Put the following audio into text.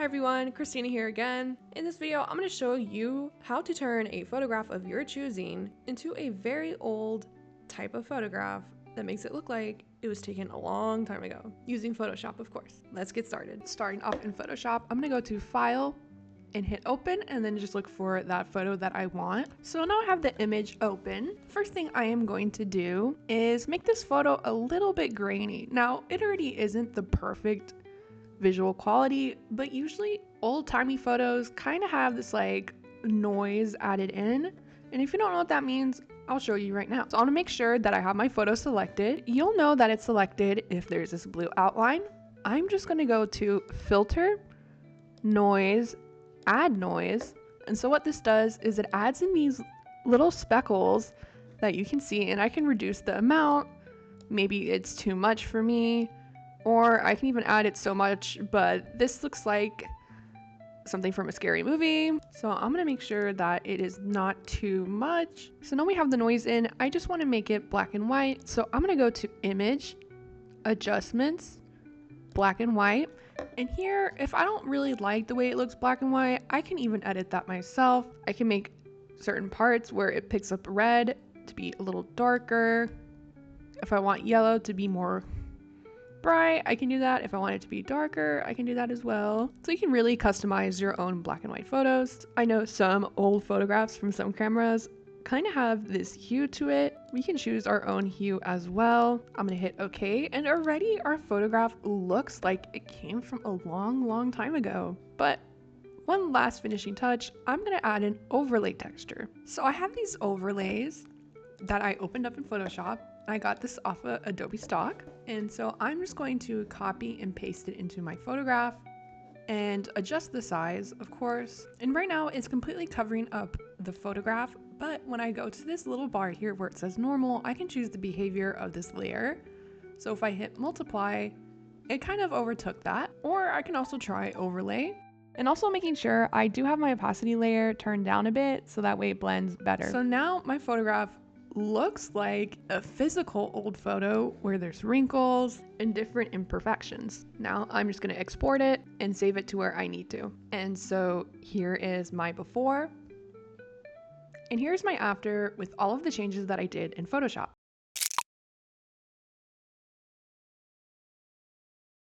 everyone, Christina here again. In this video, I'm going to show you how to turn a photograph of your choosing into a very old type of photograph that makes it look like it was taken a long time ago, using Photoshop, of course. Let's get started. Starting off in Photoshop, I'm going to go to File and hit Open, and then just look for that photo that I want. So now I have the image open. First thing I am going to do is make this photo a little bit grainy. Now, it already isn't the perfect visual quality, but usually old-timey photos kind of have this like noise added in, and if you don't know what that means, I'll show you right now. So I want to make sure that I have my photo selected. You'll know that it's selected if there's this blue outline. I'm just going to go to Filter, Noise, Add Noise, and so what this does is it adds in these little speckles that you can see, and I can reduce the amount. Maybe it's too much for me, or I can even add it so much, but this looks like something from a scary movie. So I'm gonna make sure that it is not too much. So now we have the noise in. I just wanna make it black and white. So I'm gonna go to Image, Adjustments, Black and White. And here, if I don't really like the way it looks black and white, I can even edit that myself. I can make certain parts where it picks up red to be a little darker. If I want yellow to be more bright, I can do that. If I want it to be darker, I can do that as well. So you can really customize your own black and white photos. I know some old photographs from some cameras kind of have this hue to it. We can choose our own hue as well. I'm gonna hit OK, and already our photograph looks like it came from a long time ago. But one last finishing touch, I'm gonna add an overlay texture. So I have these overlays that I opened up in Photoshop. I got this off of Adobe Stock, and so I'm just going to copy and paste it into my photograph and adjust the size, of course. And right now it's completely covering up the photograph, but when I go to this little bar here where it says normal, I can choose the behavior of this layer. So if I hit multiply, it kind of overtook that, or I can also try overlay. And also making sure I do have my opacity layer turned down a bit so that way it blends better. So now my photograph looks like a physical old photo where there's wrinkles and different imperfections. Now I'm just going to export it and save it to where I need to. And so here is my before, and here's my after with all of the changes that I did in Photoshop.